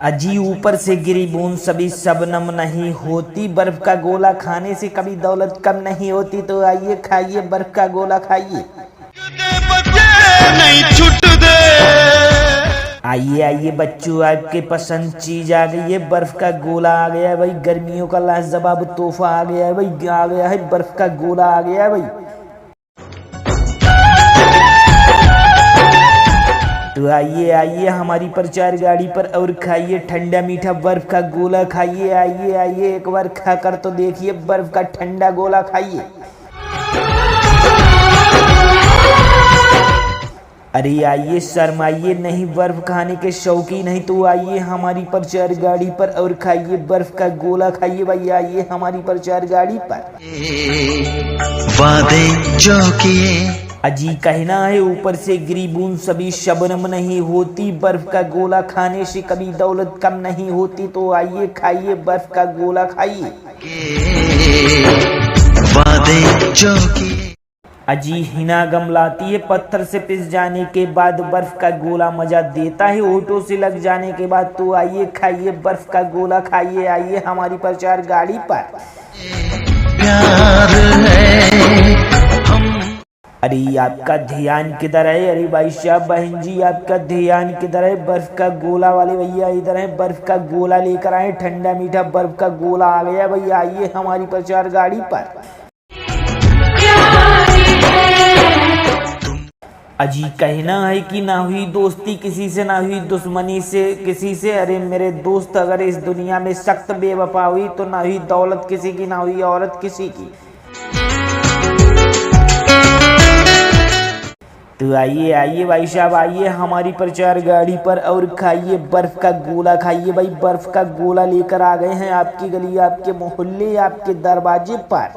अजी ऊपर से गिरी बूंद सभी शबनम नहीं होती, बर्फ का गोला खाने से कभी दौलत कम नहीं होती। तो आइए खाइए बर्फ का गोला खाइए। आइए आइए बच्चों, आपके पसंद चीज आ गई है, बर्फ का गोला आ गया है भाई। गर्मियों का लाजवाब तोहफा आ गया है भाई, आ गया है बर्फ का गोला आ गया है भाई। तो आइए आइए हमारी प्रचार गाड़ी पर और खाइए ठंडा मीठा बर्फ का गोला खाइए। आइए आइए एक बार खाकर तो देखिए बर्फ का ठंडा गोला खाइए। अरे आइए शर्माइए नहीं, बर्फ खाने के शौकीन नहीं तो आइए हमारी प्रचार गाड़ी पर और खाइए बर्फ का गोला खाइए भाई। आइए हमारी प्रचार गाड़ी पर। वादे जो किए अजी कहना है ऊपर से गिरी बूंद सभी शबनम नहीं होती, बर्फ का गोला खाने से कभी दौलत कम नहीं होती। तो आइए खाइए बर्फ का गोला खाइए। वादे जो किए अजी हिना गम लाती है, पत्थर से पिस जाने के बाद बर्फ का गोला मजा देता है होठों से लग जाने के बाद। तो आइए खाइए बर्फ का गोला खाइए। आइए हमारी प्रचार गाड़ी पर। प्यार है अरे आपका ध्यान किधर है? अरे भाई साहब बहन जी आपका ध्यान किधर है? बर्फ का गोला वाले भैया इधर है, बर्फ का गोला लेकर आए, ठंडा मीठा बर्फ का गोला आ गया भाई। आइए हमारी प्रचार गाड़ी पर। अजी कहना है कि ना हुई दोस्ती किसी से, ना हुई दुश्मनी से किसी से। अरे मेरे दोस्त अगर इस दुनिया में सख्त बेवफा हुई तो ना हुई दौलत किसी की, ना हुई औरत किसी की। तो आइए आइए भाई साहब आइए हमारी प्रचार गाड़ी पर और खाइए बर्फ का गोला खाइए भाई। बर्फ का गोला लेकर आ गए हैं आपकी गली, आपके मोहल्ले, आपके दरवाजे पर।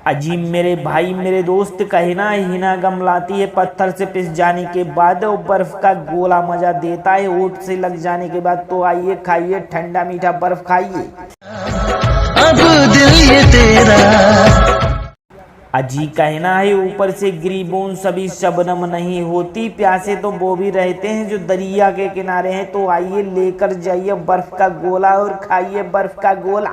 अजी मेरे भाई मेरे दोस्त कहना है हिना गम लाती है, पत्थर से पिस जाने के बाद और बर्फ का गोला मजा देता है होठ से लग जाने के बाद। तो आइए खाइए ठंडा मीठा बर्फ खाइए। अब दिल ये तेरा अजी कहना है ऊपर से गिरी बूंद सभी शबनम नहीं होती, प्यासे तो वो भी रहते हैं जो दरिया के किनारे हैं। तो आइए लेकर जाइए बर्फ का गोला और खाइए बर्फ का गोला।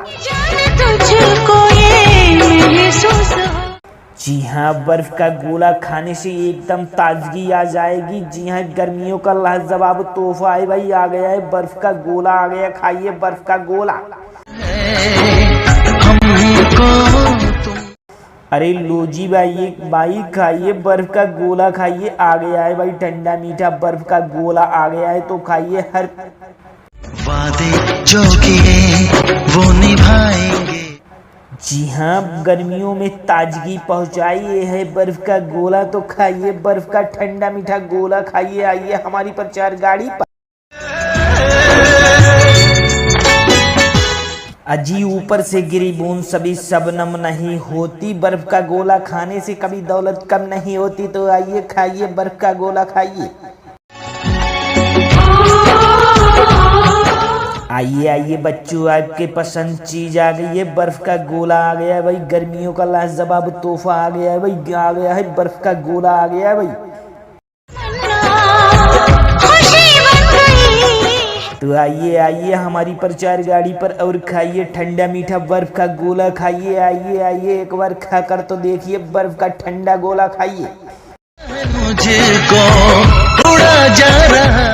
जी हाँ, बर्फ का गोला खाने से एकदम ताजगी आ जाएगी। जी हाँ, गर्मियों का लाजवाब तोहफा है भाई, आ गया है बर्फ का गोला आ गया। खाइए बर्फ का गोला। अरे लो जी भाई खाइए बर्फ का गोला खाइए। आ गया है भाई ठंडा मीठा बर्फ का गोला आ गया है। तो खाइए हर वादे जो किए वो निभाएंगे। जी हाँ, गर्मियों में ताजगी पहुंचाई है बर्फ का गोला। तो खाइए बर्फ का ठंडा मीठा गोला खाइए। आइए हमारी प्रचार गाड़ी पर। अजी ऊपर से गिरी बूंद सभी शबनम नहीं होती, बर्फ का गोला खाने से कभी दौलत कम नहीं होती। तो आइए खाइए बर्फ का गोला खाइए। आइए आइए बच्चों, आपके पसंद चीज आ गई है, बर्फ का गोला आ गया है भाई। गर्मियों का लाजवाब तोहफा आ गया है भाई, आ गया है बर्फ का गोला आ गया है भाई। तो आइए आइए हमारी प्रचार गाड़ी पर और खाइए ठंडा मीठा बर्फ का गोला खाइए। आइए आइए एक बार खाकर तो देखिए बर्फ का ठंडा गोला खाइए। मुझको उड़ा जा रहा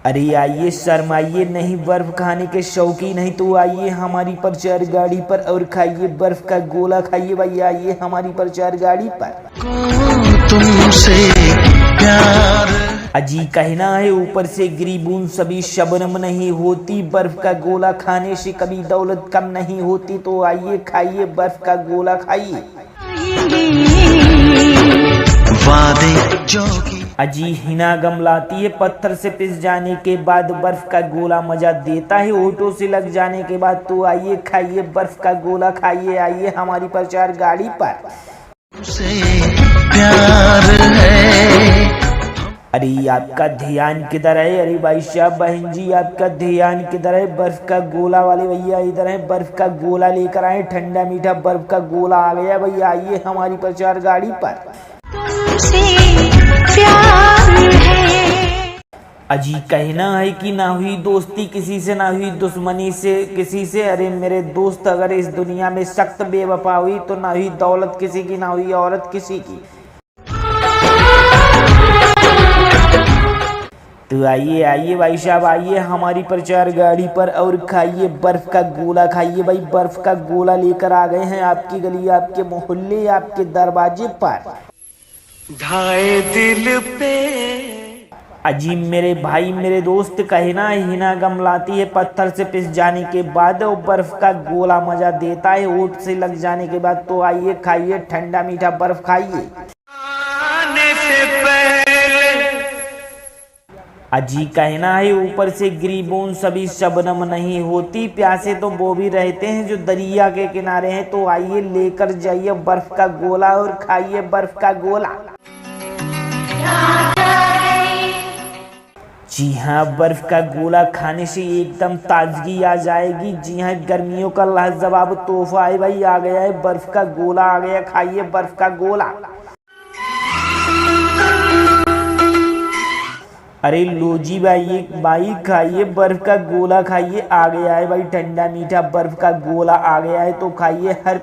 अरे आइए शर्माइए नहीं, बर्फ खाने के शौकीन नहीं तो आइए हमारी प्रचार गाड़ी पर और खाइए बर्फ का गोला खाइए भाई। आइए हमारी प्रचार गाड़ी पर। तुमसे प्यार अजी कहना है ऊपर से गिरी बूंद सभी शबनम नहीं होती, बर्फ का गोला खाने से कभी दौलत कम नहीं होती। तो आइए खाइए बर्फ का गोला खाइए। वादे जो की अजी हिना गम लाती है, पत्थर से पिस जाने के बाद बर्फ का गोला मजा देता है होठों से लग जाने के बाद। तो आइए खाइए बर्फ का गोला खाइए। आइए हमारी प्रचार गाड़ी पर। प्यार है अरे आपका ध्यान किधर है? अरे भाई साहब बहन जी आपका ध्यान किधर है? बर्फ का गोला वाले भैया इधर है, बर्फ का गोला लेकर आए, ठंडा मीठा बर्फ का गोला आ गया भाई। आइए हमारी प्रचार गाड़ी पर। अजी कहना है कि ना हुई दोस्ती किसी से, ना हुई दुश्मनी से किसी से। अरे मेरे दोस्त, अगर इस दुनिया में सख्त बेवफा हुई तो ना हुई दौलत किसी की, ना हुई औरत किसी की। तो आइए आइए भाई साहब, आइए हमारी प्रचार गाड़ी पर और खाइए बर्फ का गोला। खाइए भाई, बर्फ का गोला लेकर आ गए हैं आपकी गली, आपके मोहल्ले, आपके दरवाजे पर। ढाए दिल पे अजीब मेरे भाई मेरे दोस्त, कहना हिना गम लाती है पत्थर से पिस जाने के बाद, और बर्फ का गोला मजा देता है होठ से लग जाने के बाद। तो आइए खाइए ठंडा मीठा बर्फ खाइए। अजी कहना है ऊपर से गिरी बूंद सभी शबनम नहीं होती, प्यासे तो वो भी रहते हैं जो दरिया के किनारे हैं। तो आइए लेकर जाइए बर्फ का गोला और खाइए बर्फ का गोला। जी हाँ, बर्फ का गोला खाने से एकदम ताजगी आ जाएगी। जी हाँ, गर्मियों का लाजवाब तोहफा है भाई, आ गया है बर्फ का गोला, आ गया। खाइए बर्फ का गोला। अरे लो जी भाई खाइए बर्फ का गोला खाइए। आ गया है भाई ठंडा मीठा बर्फ का गोला, आ गया है। तो खाइए हर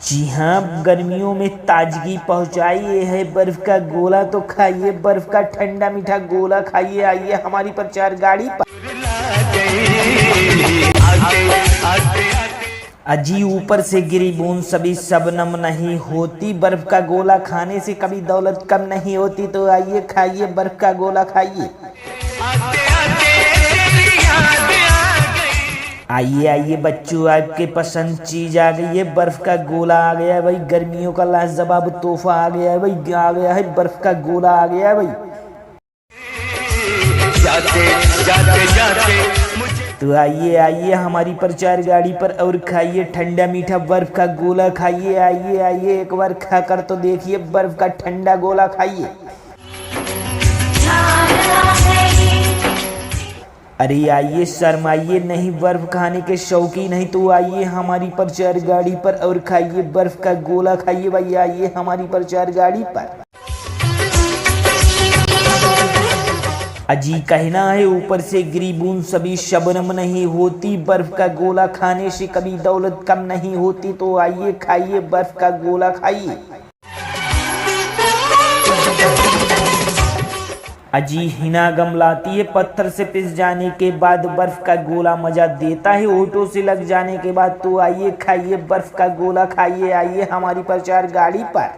जी हाँ, गर्मियों में ताजगी पहुंचाई ये है बर्फ का गोला। तो खाइए बर्फ का ठंडा मीठा गोला खाइए। आइए हमारी प्रचार गाड़ी पर। अजी ऊपर से गिरी बूंद सभी शबनम नहीं होती, बर्फ का गोला खाने से कभी दौलत कम नहीं होती। तो आइए खाइए बर्फ का गोला खाइए। आइए आइए बच्चों, आपके पसंद चीज आ गई है, बर्फ का गोला आ गया है भाई। गर्मियों का लाजवाब तोहफा आ गया है भाई, आ गया है बर्फ का गोला, आ गया है भाई। तो आइए आइए हमारी प्रचार गाड़ी पर और खाइए ठंडा मीठा बर्फ का गोला खाइए। आइए आइए एक बार खाकर तो देखिए बर्फ का ठंडा गोला खाइए। अरे आइए शर्माइए नहीं, बर्फ खाने के शौकीन नहीं। तो आइए हमारी प्रचार गाड़ी पर और खाइए बर्फ का गोला खाइए भाई। आइए हमारी प्रचार गाड़ी पर। अजी कहना है ऊपर से गिरी बूंद सभी शबनम नहीं होती, बर्फ का गोला खाने से कभी दौलत कम नहीं होती। तो आइए खाइए बर्फ का गोला खाइए। अजी हिना गम लाती है पत्थर से पिस जाने के बाद, बर्फ का गोला मजा देता है होठों से लग जाने के बाद। तो आइए खाइए बर्फ का गोला खाइए। आइए हमारी प्रचार गाड़ी पर।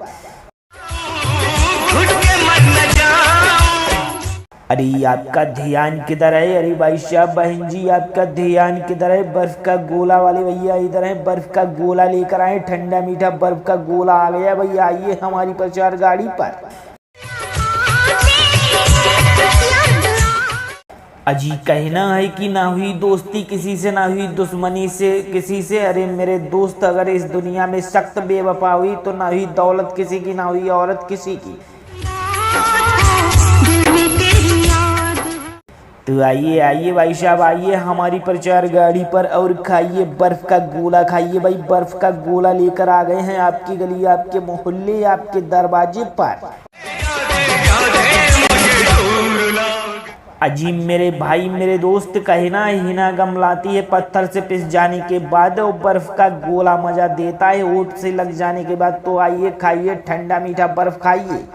अरे आपका ध्यान किधर है? अरे भाई साहब बहन जी, आपका ध्यान किधर है? बर्फ का गोला वाले भैया इधर है, बर्फ का गोला लेकर आए। ठंडा मीठा बर्फ का गोला आ गया भैया। आइए हमारी प्रचार गाड़ी पर। अजी कहना है कि ना हुई दोस्ती किसी से, ना हुई दुश्मनी से किसी से। अरे मेरे दोस्त, अगर इस दुनिया में सख्त बेवफा हुई तो ना हुई दौलत किसी की, ना हुई औरत किसी की। तो आइए आइए भाई साहब, आइए हमारी प्रचार गाड़ी पर और खाइए बर्फ का गोला। खाइए भाई, बर्फ का गोला लेकर आ गए हैं आपकी गली, आपके मोहल्ले, आपके दरवाजे पर। अजीब मेरे भाई मेरे दोस्त, कहना हिना गम लाती है पत्थर से पिस जाने के बाद, और बर्फ का गोला मजा देता है होठ से लग जाने के बाद। तो आइए खाइए ठंडा मीठा बर्फ खाइए।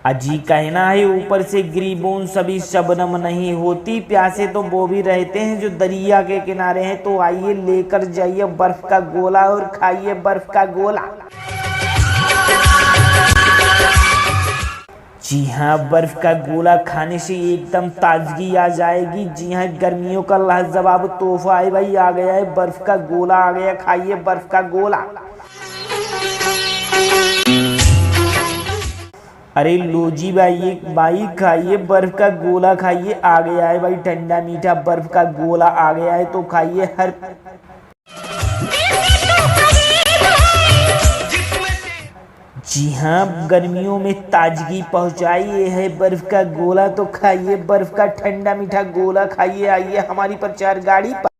अजी कहना है ऊपर से गिरी बूंद सभी शबनम नहीं होती, प्यासे तो वो भी रहते हैं जो दरिया के किनारे हैं। तो आइए लेकर जाइए बर्फ का गोला और खाइए बर्फ का गोला। जी हाँ, बर्फ का गोला खाने से एकदम ताजगी आ जाएगी। जी हाँ, गर्मियों का लाजवाब तोहफा है भाई, आ गया है बर्फ का गोला, आ गया। खाइए बर्फ का गोला। अरे लो जी भाई खाइए बर्फ का गोला खाइए। आ गया है भाई ठंडा मीठा बर्फ का गोला, आ गया है। तो खाइए हर जी हाँ, गर्मियों में ताजगी पहुंचाई ये है बर्फ का गोला। तो खाइए बर्फ का ठंडा मीठा गोला खाइए। आइए हमारी प्रचार गाड़ी पर।